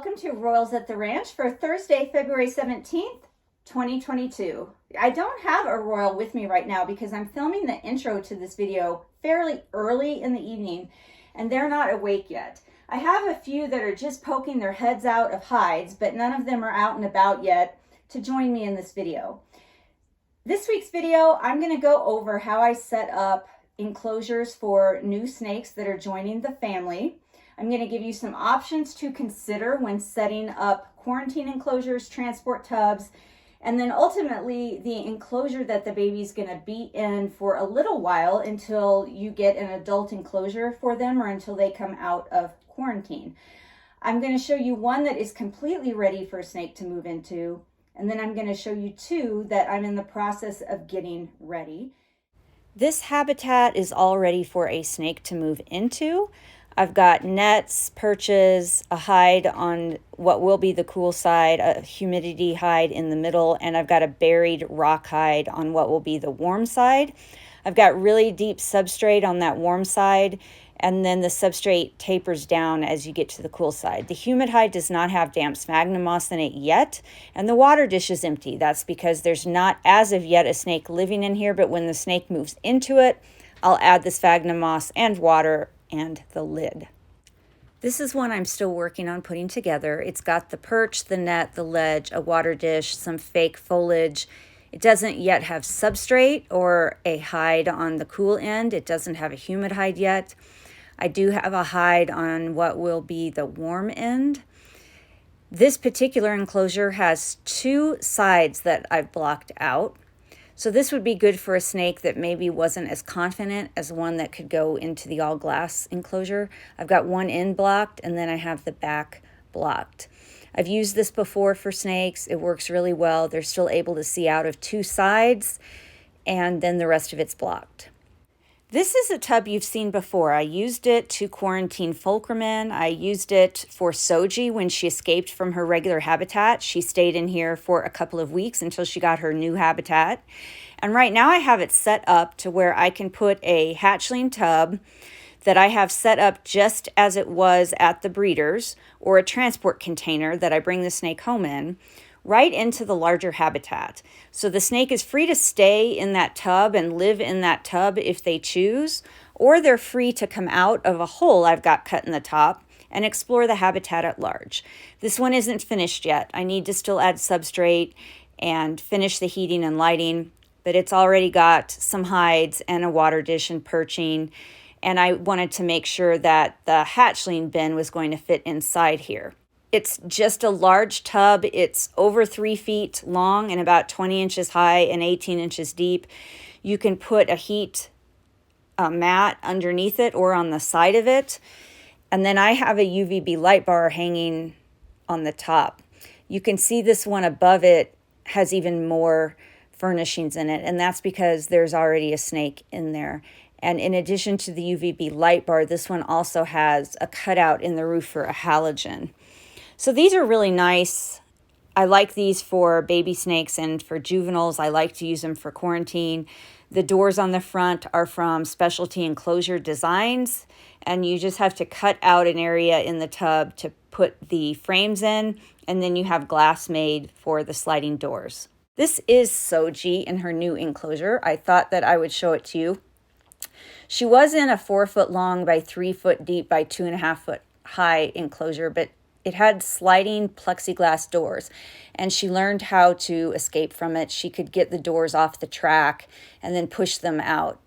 welcome to Royals at the Ranch for Thursday, February 17th, 2022. I don't have a Royal with me right now because I'm filming the intro to this video fairly early in the evening and they're not awake yet. I have a few that are just poking their heads out of hides, but none of them are out and about yet to join me in this video. This week's video, I'm going to go over how I set up enclosures for new snakes that are joining the family. I'm going to give you some options to consider when setting up quarantine enclosures, transport tubs, and then ultimately the enclosure that the baby's going to be in for a little while until you get an adult enclosure for them or until they come out of quarantine. I'm going to show you one that is completely ready for a snake to move into, and then I'm going to show you two that I'm in the process of getting ready. This habitat is all ready for a snake to move into. I've got nets, perches, a hide on what will be the cool side, a humidity hide in the middle, and I've got a buried rock hide on what will be the warm side. I've got really deep substrate on that warm side, and then the substrate tapers down as you get to the cool side. The humid hide does not have damp sphagnum moss in it yet, and the water dish is empty. That's because there's not, as of yet, a snake living in here, but when the snake moves into it, I'll add the sphagnum moss and water and the lid. This is one I'm still working on putting together. It's got the perch, the net, the ledge, a water dish, some fake foliage. It doesn't yet have substrate or a hide on the cool end. It doesn't have a humid hide yet. I do have a hide on what will be the warm end. This particular enclosure has two sides that I've blocked out. So this would be good for a snake that maybe wasn't as confident as one that could go into the all glass enclosure. I've got one end blocked and then I have the back blocked. I've used this before for snakes. It works really well. They're still able to see out of two sides and then the rest of it's blocked. This is a tub you've seen before. I used it to quarantine fulcrum in. I used it for Soji when she escaped from her regular habitat. She stayed in here for a couple of weeks until she got her new habitat. And right now I have it set up to where I can put a hatchling tub that I have set up just as it was at the breeders, or a transport container that I bring the snake home in, right into the larger habitat. So the snake is free to stay in that tub and live in that tub if they choose, or they're free to come out of a hole I've got cut in the top and explore the habitat at large. This one isn't finished yet. I need to still add substrate and finish the heating and lighting, but it's already got some hides and a water dish and perching, and I wanted to make sure that the hatchling bin was going to fit inside here. It's just a large tub. It's over 3 feet long and about 20 inches high and 18 inches deep. You can put a heat mat underneath it or on the side of it. And then I have a UVB light bar hanging on the top. You can see this one above it has even more furnishings in it, and that's because there's already a snake in there. And in addition to the UVB light bar, this one also has a cutout in the roof for a halogen. So these are really nice. I like these for baby snakes and for juveniles. I like to use them for quarantine. The doors on the front are from Specialty Enclosure Designs, and you just have to cut out an area in the tub to put the frames in, and then you have glass made for the sliding doors. This is Soji in her new enclosure. I thought that I would show it to you. She was in a 4 foot long by 3 foot deep by 2.5 foot high enclosure, but it had sliding plexiglass doors, and she learned how to escape from it. She could get the doors off the track and then push them out.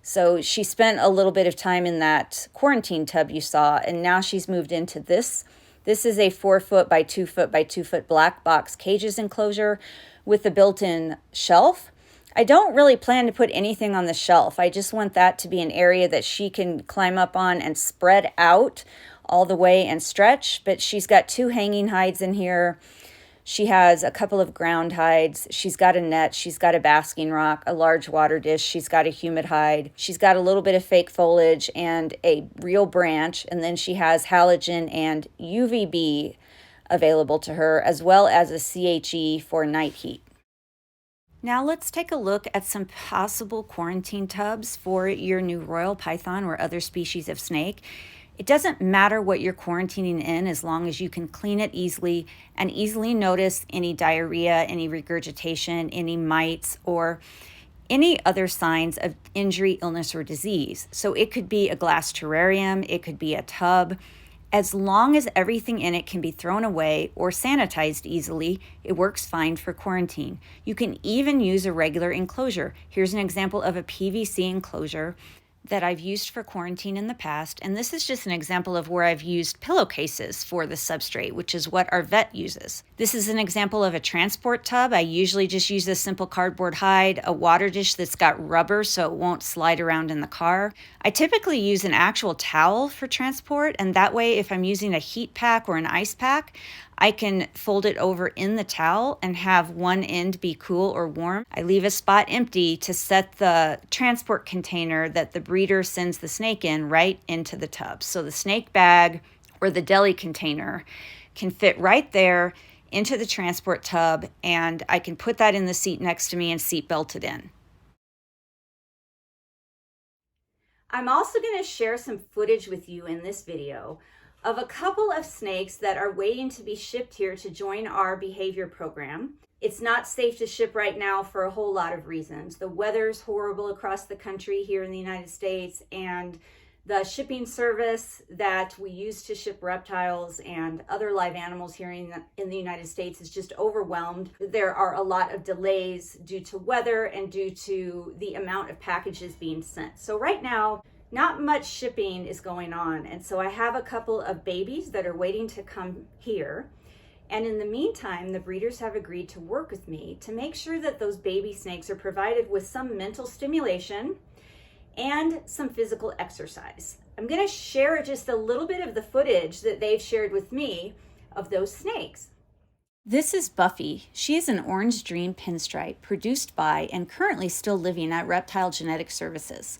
So she spent a little bit of time in that quarantine tub you saw, and now she's moved into this. This is a 4 foot by 2 foot by 2 foot black box cages enclosure with a built-in shelf. I don't really plan to put anything on the shelf. I just want that to be an area that she can climb up on and spread out all the way and stretch, but she's got 2 hanging hides in here. She has a couple of ground hides. She's got a net. She's got a basking rock, a large water dish. She's got a humid hide. She's got a little bit of fake foliage and a real branch, and then she has halogen and UVB available to her, as well as a CHE for night heat. Now let's take a look at some possible quarantine tubs for your new Royal Python or other species of snake. It doesn't matter what you're quarantining in as long as you can clean it easily and easily notice any diarrhea, any regurgitation, any mites, or any other signs of injury, illness, or disease. So it could be a glass terrarium, it could be a tub. As long as everything in it can be thrown away or sanitized easily, it works fine for quarantine. You can even use a regular enclosure. Here's an example of a PVC enclosure that I've used for quarantine in the past, and this is just an example of where I've used pillowcases for the substrate, which is what our vet uses. This is an example of a transport tub. I usually just use a simple cardboard hide, a water dish that's got rubber so it won't slide around in the car. I typically use an actual towel for transport, and that way if I'm using a heat pack or an ice pack, I can fold it over in the towel and have one end be cool or warm. I leave a spot empty to set the transport container that the breeder sends the snake in right into the tub. So the snake bag or the deli container can fit right there into the transport tub, and I can put that in the seat next to me and seat belt it in. I'm also going to share some footage with you in this video of a couple of snakes that are waiting to be shipped here to join our behavior program. It's not safe to ship right now for a whole lot of reasons. The weather's horrible across the country here in the United States, and the shipping service that we use to ship reptiles and other live animals here in the United States is just overwhelmed. There are a lot of delays due to weather and due to the amount of packages being sent. So right now, not much shipping is going on. And so I have a couple of babies that are waiting to come here. And in the meantime, the breeders have agreed to work with me to make sure that those baby snakes are provided with some mental stimulation and some physical exercise. I'm going to share just a little bit of the footage that they've shared with me of those snakes. This is Buffy. She is an orange dream pinstripe produced by and currently still living at Reptile Genetic Services.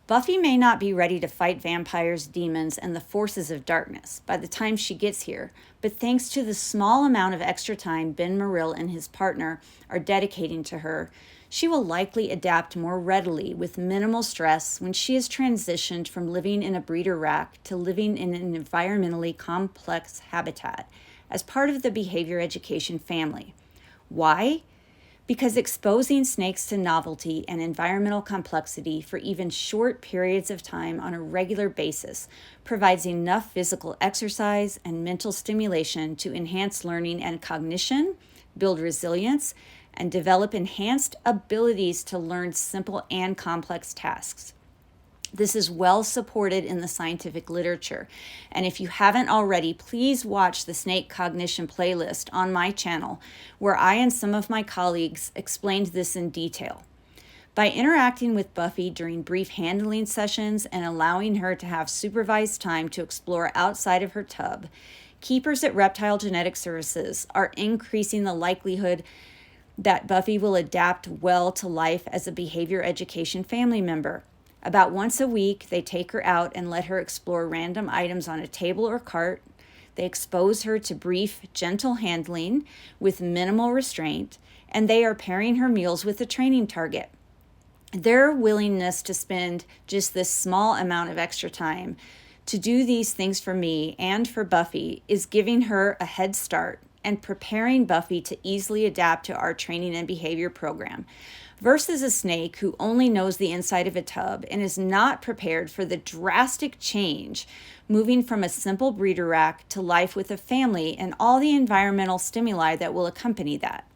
Buffy may not be ready to fight vampires, demons, and the forces of darkness by the time she gets here, but thanks to the small amount of extra time Ben Morrill and his partner are dedicating to her, she will likely adapt more readily with minimal stress when she is transitioned from living in a breeder rack to living in an environmentally complex habitat as part of the behavior education family. Why? Because exposing snakes to novelty and environmental complexity for even short periods of time on a regular basis provides enough physical exercise and mental stimulation to enhance learning and cognition, build resilience, and develop enhanced abilities to learn simple and complex tasks. This is well supported in the scientific literature. And if you haven't already, please watch the Snake Cognition playlist on my channel, where I and some of my colleagues explained this in detail. By interacting with Buffy during brief handling sessions and allowing her to have supervised time to explore outside of her tub, keepers at Reptile Genetic Services are increasing the likelihood that Buffy will adapt well to life as a behavior education family member. About once a week, they take her out and let her explore random items on a table or cart. They expose her to brief, gentle handling with minimal restraint, and they are pairing her meals with a training target. Their willingness to spend just this small amount of extra time to do these things for me and for Buffy is giving her a head start and preparing Buffy to easily adapt to our training and behavior program, versus a snake who only knows the inside of a tub and is not prepared for the drastic change, moving from a simple breeder rack to life with a family and all the environmental stimuli that will accompany that.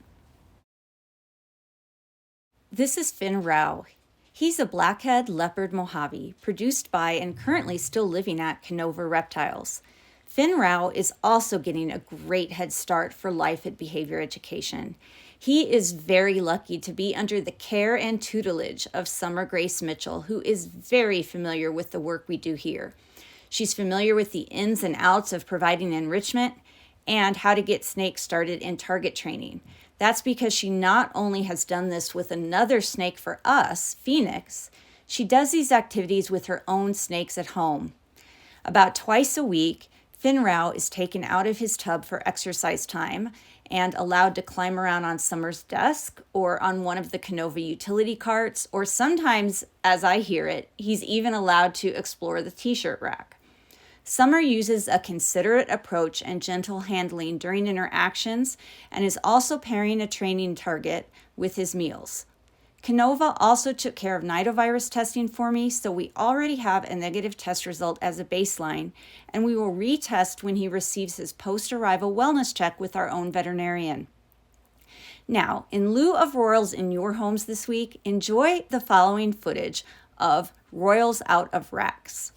This is Finn Rao. He's a blackhead leopard Mojave produced by and currently still living at Kenobi Reptiles. Finn Rao is also getting a great head start for life at behavior education. He is very lucky to be under the care and tutelage of Summer Grace Mitchell, who is very familiar with the work we do here. She's familiar with the ins and outs of providing enrichment and how to get snakes started in target training. That's because she not only has done this with another snake for us, Phoenix, she does these activities with her own snakes at home. About twice a week, Finn Rao is taken out of his tub for exercise time and allowed to climb around on Summer's desk or on one of the Kenobi utility carts, or sometimes, as I hear it, he's even allowed to explore the t-shirt rack. Summer uses a considerate approach and gentle handling during interactions and is also pairing a training target with his meals. Kenobi also took care of nidovirus testing for me, so we already have a negative test result as a baseline, and we will retest when he receives his post-arrival wellness check with our own veterinarian. Now, in lieu of Royals in your homes this week, enjoy the following footage of Royals out of racks.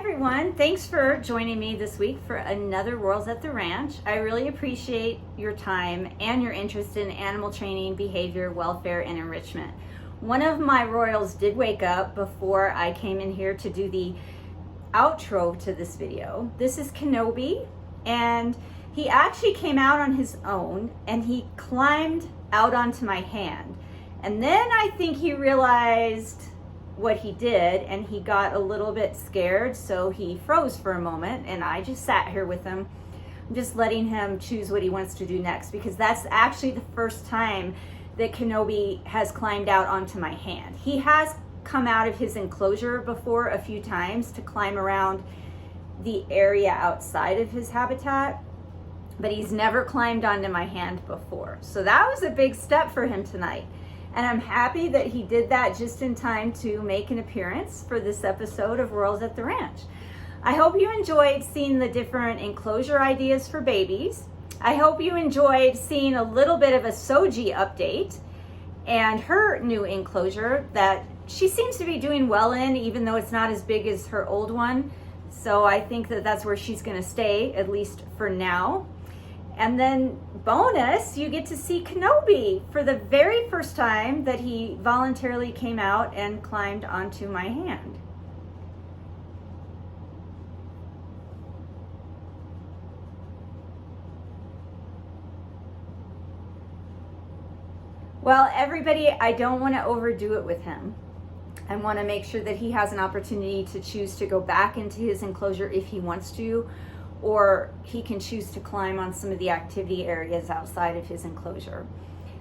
everyone, thanks for joining me this week for another Royals at the Ranch. I really appreciate your time and your interest in animal training, behavior, welfare, and enrichment. One of my Royals did wake up before I came in here to do the outro to this video. This is Kenobi, and he actually came out on his own and he climbed out onto my hand. And then I think he realized what he did and he got a little bit scared, so he froze for a moment, and I just sat here with him. I'm just letting him choose what he wants to do next, because that's actually the first time that Kenobi has climbed out onto my hand. He has come out of his enclosure before a few times to climb around the area outside of his habitat, but he's never climbed onto my hand before. So that was a big step for him tonight. And I'm happy that he did that just in time to make an appearance for this episode of Royals at the Ranch. I hope you enjoyed seeing the different enclosure ideas for babies. I hope you enjoyed seeing a little bit of a Soji update and her new enclosure that she seems to be doing well in, even though it's not as big as her old one. So I think that that's where she's going to stay, at least for now. And then bonus, you get to see Kenobi for the very first time that he voluntarily came out and climbed onto my hand. Well, everybody, I don't want to overdo it with him. I want to make sure that he has an opportunity to choose to go back into his enclosure if he wants to, or he can choose to climb on some of the activity areas outside of his enclosure.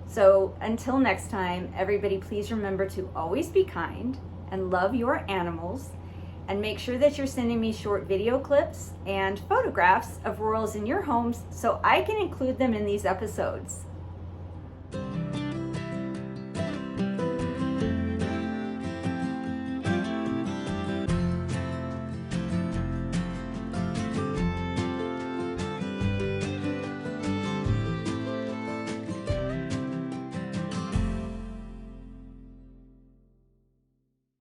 So until next time, everybody, please remember to always be kind and love your animals, and make sure that you're sending me short video clips and photographs of Royals in your homes so I can include them in these episodes.